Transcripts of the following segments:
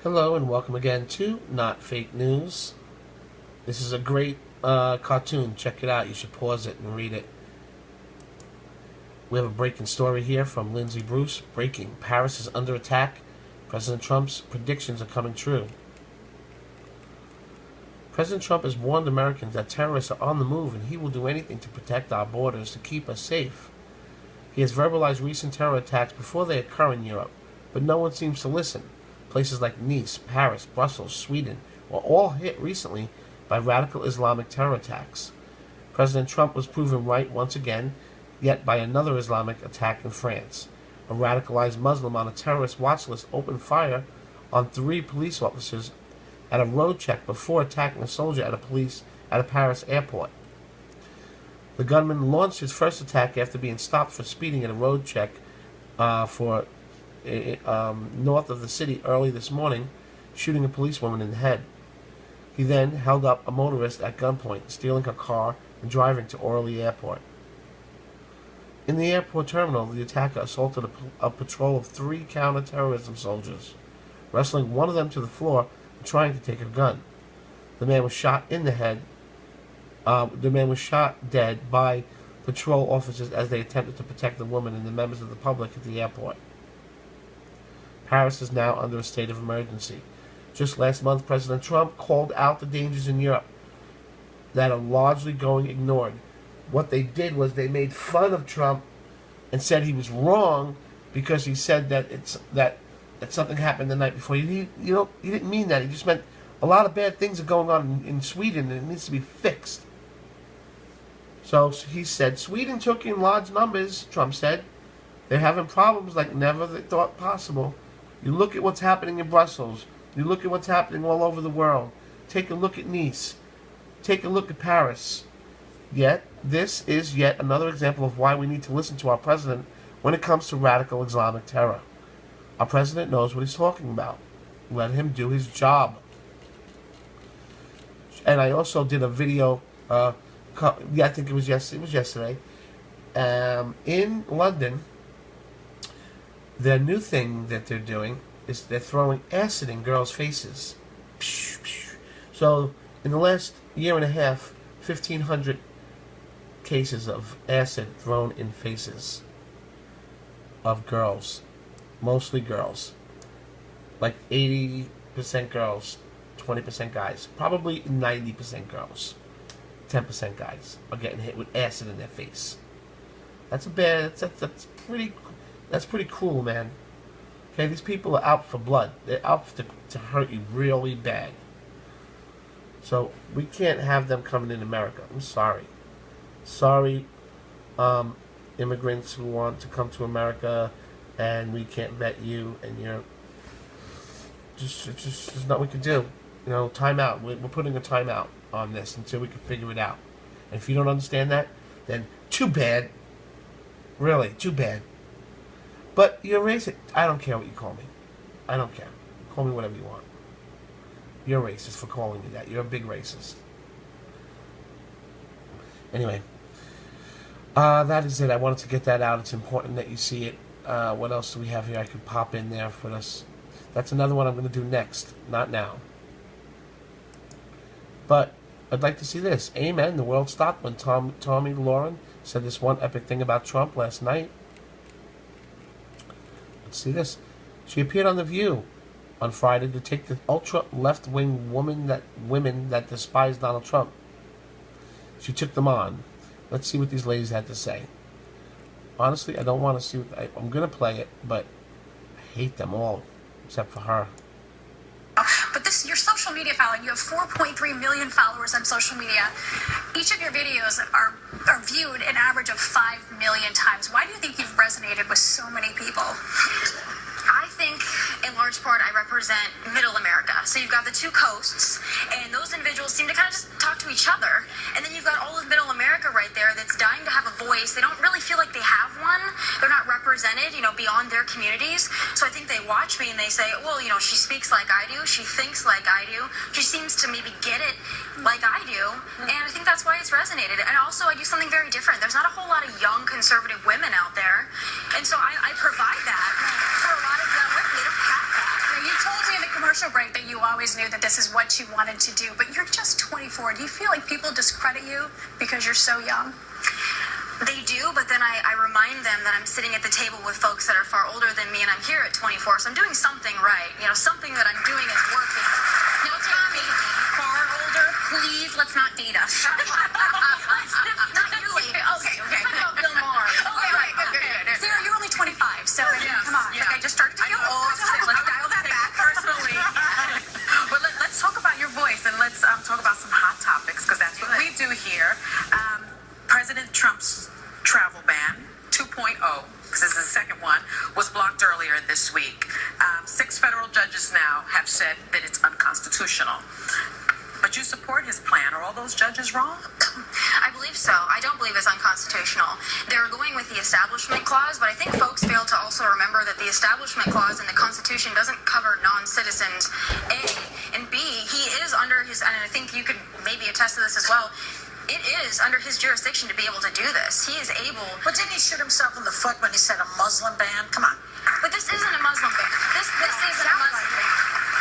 Hello and welcome again to Not Fake News. This is a great cartoon. Check it out. You should pause it and read it. We have a breaking story here from Lindsay Bruce. Breaking. Paris is under attack. President Trump's predictions are coming true. President Trump has warned Americans that terrorists are on the move and he will do anything to protect our borders to keep us safe. He has verbalized recent terror attacks before they occur in Europe, but no one seems to listen. Places like Nice, Paris, Brussels, Sweden were all hit recently by radical Islamic terror attacks. President Trump was proven right once again, yet by another Islamic attack in France. A radicalized Muslim on a terrorist watch list opened fire on 3 police officers at a road check before attacking a soldier at a Paris airport. The gunman launched his first attack after being stopped for speeding at a road check north of the city early this morning, shooting a policewoman in the head. He then held up a motorist at gunpoint, stealing her car and driving to Orly Airport. In the airport terminal, the attacker assaulted a patrol of 3 counter-terrorism soldiers, wrestling one of them to the floor and trying to take a gun. The man was shot in the head. The man was shot dead by patrol officers as they attempted to protect the woman and the members of the public at the airport. Paris is now under a state of emergency. Just last month, President Trump called out the dangers in Europe that are largely going ignored. What they did was they made fun of Trump and said he was wrong because he said that something happened the night before. He didn't mean that. He just meant a lot of bad things are going on in Sweden and it needs to be fixed. So he said, Sweden took in large numbers, Trump said. They're having problems like never they thought possible. You look at what's happening in Brussels. You look at what's happening all over the world. Take a look at Nice. Take a look at Paris. Yet, this is yet another example of why we need to listen to our president when it comes to radical Islamic terror. Our president knows what he's talking about. Let him do his job. And I also did a video, I think it was yesterday, in London. The new thing that they're doing is they're throwing acid in girls' faces. So, in the last year and a half, 1,500 cases of acid thrown in faces of girls. Mostly girls. Like 80% girls, 20% guys. Probably 90% girls. 10% guys are getting hit with acid in their face. That's pretty cruel, man. Okay, these people are out for blood. They're out to hurt you really bad. So, we can't have them coming in America. I'm sorry. Sorry, immigrants who want to come to America and we can't vet you and you're just there's nothing we can do. Time out. We're putting a time out on this until we can figure it out. And if you don't understand that, then too bad. Really, too bad. But you're racist. I don't care what you call me. I don't care. Call me whatever you want. You're racist for calling me that. You're a big racist. Anyway. That is it. I wanted to get that out. It's important that you see it. What else do we have here I could pop in there for this? That's another one I'm going to do next. Not now. But I'd like to see this. Amen. The world stopped when Tomi Lahren said this one epic thing about Trump last night. Let's see this. She appeared on The View on Friday to take the ultra-left-wing women that despise Donald Trump. She took them on. Let's see what these ladies had to say. Honestly, I don't want to see I'm going to play it, but I hate them all, except for her. But your social media following, you have 4.3 million followers on social media. Each of your videos are viewed an average of 5 million times. Why do you think you've resonated with so many people? I think, in large part, I represent middle America. So you've got the 2 coasts, and those individuals seem to kind of just talk to each other. And then you've got all of middle America right there that's dying to have a voice. They don't really feel like they have one. They're not represented, beyond their communities. So I think they watch me and they say, well, she speaks like I do. She thinks like I do. She seems to maybe get it like I do. And I think that's why it's resonated. And also, I do something very different. There's not a whole lot of young conservative women out there. And so I provide that for a lot of young women. They don't have that. You told me in the commercial break that you always knew that this is what you wanted to do, but you're just 24. Do you feel like people discredit you because you're so young? They do, but then I remind them that I'm sitting at the table with folks that are far older than me, and I'm here at 24, so I'm doing something right. You know, something that I'm doing is working. Now, Tomi, far older, please, let's not date us. Not you, ladies. Okay. About Bill Maher. Okay, good. Sarah, you're only 25, so come on. Yeah. Like, I just started to feel old, so let's dial that back. Personally. But let's talk about your voice, and let's talk about some hot topics, because that's what we do here. President Trump's travel ban 2.0, because this is the second one, was blocked earlier this week. 6 federal judges now have said that it's unconstitutional. But you support his plan. Are all those judges wrong? I believe so. I don't believe it's unconstitutional. They're going with the Establishment Clause, but I think folks fail to also remember that the Establishment Clause in the Constitution doesn't cover non-citizens, A. And B, he is under his, and I think you could maybe attest to this as well, it is under his jurisdiction to be able to do this. He is able... But didn't he shoot himself in the foot when he said a Muslim ban? Come on. But this isn't a Muslim ban. This isn't a Muslim ban.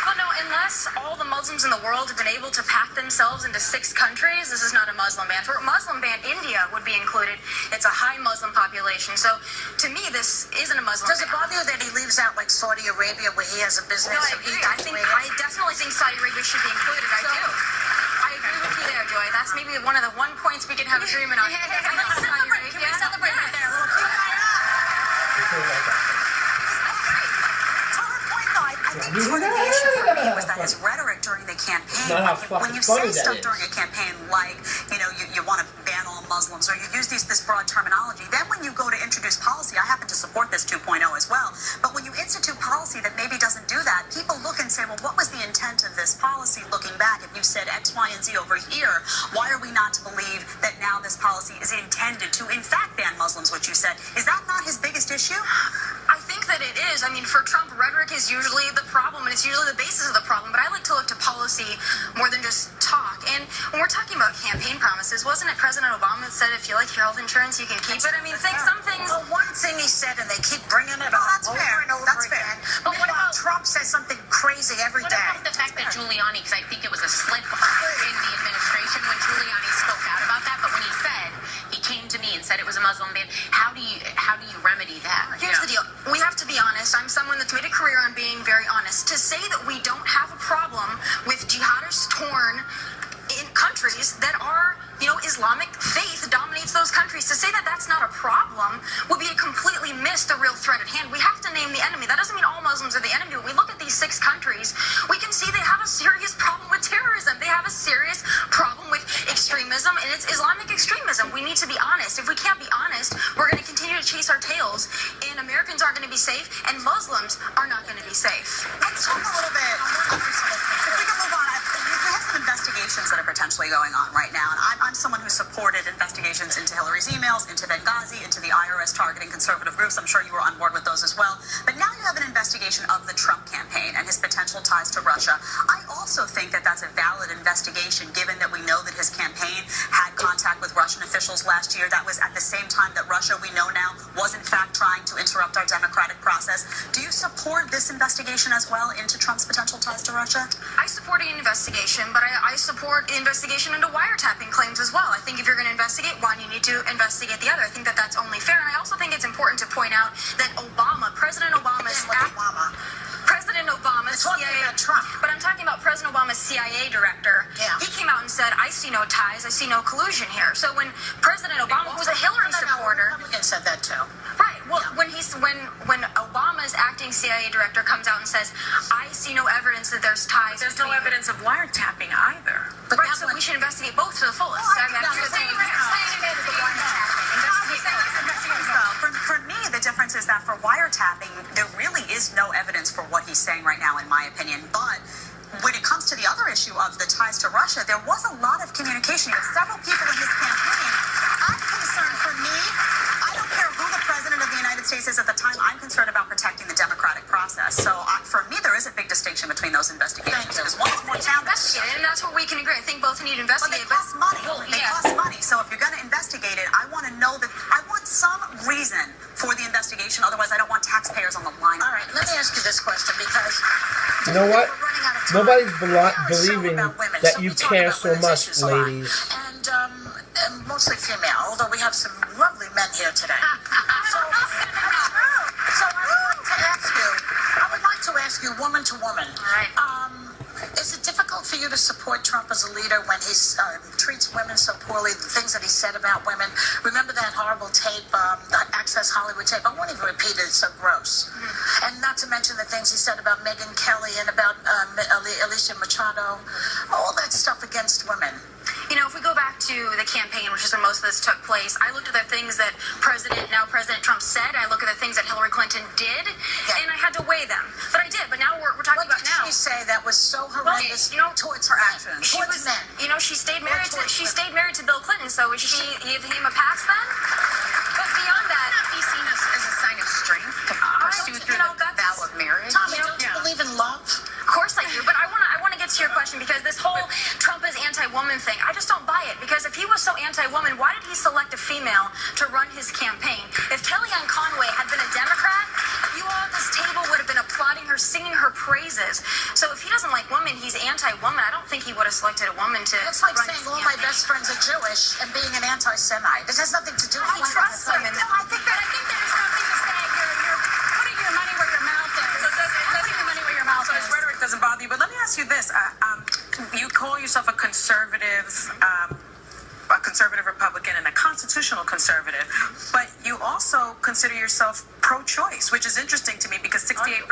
Well, no, unless all the Muslims in the world have been able to pack themselves into 6 countries, this is not a Muslim ban. For a Muslim ban, India would be included. It's a high Muslim population. So, to me, this isn't a Muslim ban. Does it bother you that he leaves out, like, Saudi Arabia, where he has a business? No, I agree. I definitely think Saudi Arabia should be included. I do. I agree with you there, Joy. That's maybe one of the points we can have agreement on. Let's celebrate. Can we celebrate right there? A little I think part of the issue for me was that his rhetoric during the campaign, when you say stuff during a campaign like, you want to ban all Muslims, or you use this broad terminology, then when you go to introduce policy, I happen to support this 2.0 as well, but when you institute policy that maybe doesn't do that, people look and say, well, what was the intent of this policy looking back? If you said X, Y, and Z over here, why are we not to believe that now this policy is intended to, in fact, ban Muslims, which you said? Is that not his biggest issue? I think that it is. I mean, for Trump, rhetoric is usually the problem, and it's usually the basis of the problem, but I like to look to policy more than just talk. And when we're talking about campaign promises, wasn't it President Obama that said, if you like your health insurance, you can keep it? I mean, some things... Well, one thing he said, and they keep bringing it up that's over fair. and over That's again. fair. But what about Trump says something crazy every What day? about the fact that Giuliani, because I think it was a slip in the administration when Giuliani spoke out about that, but when he said, he came to me and said it was a Muslim ban, how do you remedy that? Here's the deal. We have to be honest. I'm someone that's made a career on being very honest. To say that we don't have a problem with jihadists torn in countries that are, Islamic faith dominates those countries, to say that that's not a problem would be to completely miss the real threat at hand. We have to name the enemy. That doesn't mean all Muslims are the enemy. When we look at these 6 countries, we can see they have a serious problem with terrorism. They have a serious problem with extremism, and it's Islamic extremism. We need to be honest. If we can't be honest, we're going to continue to chase our tails, and Americans aren't going to be safe, and Muslims are not going to be safe. Let's talk a little bit. If we can move on, we have some investigations that are potentially going on right now, and I'm someone who supported investigations into Hillary's emails, into Benghazi, into the IRS targeting conservative groups. I'm sure you were on board with those as well. But now you have an investigation of the Trump campaign and his potential ties to Russia. I also think that that's a valid investigation, given that we know that his campaign had contact with Russian officials last year. That was at the same time that Russia, we know now, was in fact trying to interrupt our democratic process. Do you support this investigation as well into Trump's potential ties to Russia? I support an investigation, but I support the investigation into wiretapping claims as well. I think if you're going to investigate one, you need to investigate the other. I think that that's only fair, and I also think it's important to point out that President Obama's CIA, Trump. but I'm talking about President Obama's CIA director. Yeah. He came out and said, I see no ties, I see no collusion here. So when President Obama, who's a Hillary supporter... Republican said that too. Right. Well, when Obama's acting CIA director comes out and says, I see no evidence that there's ties. There's no evidence of wiretapping either. But right, so we should investigate both to the fullest. For me, the difference is that for wiretapping, there really is no evidence for what he's saying right now, in my opinion. But when it comes to the other issue of the ties to Russia, there was a lot of communication with several people in his campaign. I'm concerned, for me, I don't care who the president of the United States is at the time I'm concerned about protecting the democratic process. So for me, there is a big distinction between those investigations. Because one is more challenging. And that's what we can agree. I think both need to But investigate. they cost money. Well, They yeah. cost money. So if you're going to investigate it, I want to know that I want some reason for the investigation. Otherwise, I don't want taxpayers on the line. All right, let me ask you this question because You know what? we're running out of time. Nobody's We are a show believing about women, that so you we talk care about so women's much, issues a lot. ladies. And mostly female, although we have some lovely men here today. So I would like to ask you, woman to woman. All right. Is it difficult for you to support Trump as a leader when he treats women so poorly, the things that he said about women? Remember that horrible tape, the Access Hollywood tape? I won't even repeat it, it's so gross. And not to mention the things he said about Megyn Kelly and about Alicia Machado, all that stuff against women. You know, if we go back to the campaign, which is where most of this took place, I looked at the things that now President Trump said. I look at the things that Hillary Clinton did, and I had to weigh them. But I did. But now we're talking What about did now. she say that was so horrendous towards her actions? She Towards was, men. you know, she stayed married to towards women. Bill Clinton. So would she give him a pass then? But beyond that, Be seen as a sign of strength to pursue through the vow of marriage. Tommy, don't you believe in love? of course I do. But I want to get to your question because this whole Trump is anti-woman thing, I just don't buy it. Because if he was so anti-woman, why did he select a female to run his campaign? If Kellyanne Conway had been a Democrat, you all at this table would have been applauding her, singing her praises. So if he doesn't like women, he's anti-woman. I don't think he would have selected a woman to It's like run saying his all my campaign. best friends are Jewish and being an anti-Semite. It has nothing to do with I trust women. I think there's something to say. You're putting your money where your mouth is. Putting your money where your mouth So is. his rhetoric doesn't bother you, but let me ask you this: you call yourself a conservative Republican and a constitutional conservative, but you also consider yourself pro-choice, which is interesting to me because 68%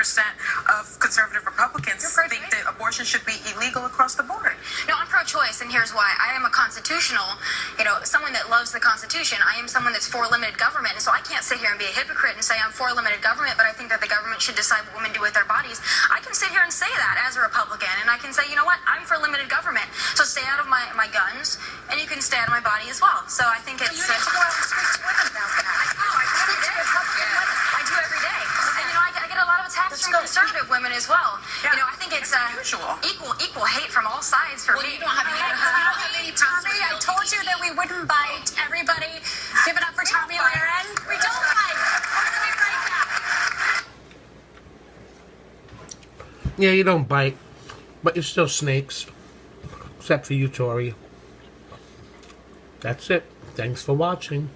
of conservative Republicans think that abortion should be illegal across the board. No, I'm pro-choice, and here's why. I am a constitutional, someone that loves the Constitution. I am someone that's for limited government, and so I can't sit here and be a hypocrite and say I'm for limited government, but I think that the government should decide what women do with their bodies. I can sit here and say that as a Republican, and I can say, you know what, I'm for limited government, so stay out of my guns, and you can stay out of my body as well. So I think it's... You need to go out and speak to women about that. I do every day. And I get a lot of attacks from conservative women as well. Yeah. I think it's unusual. equal hate from all sides for me. You don't have any Tommy, I told you that we wouldn't bite. Everybody, give it up for Tomi Lahren. We don't bite. We're going to be right back. Yeah, you don't bite, but you're still snakes. Except for you, Tori. That's it. Thanks for watching.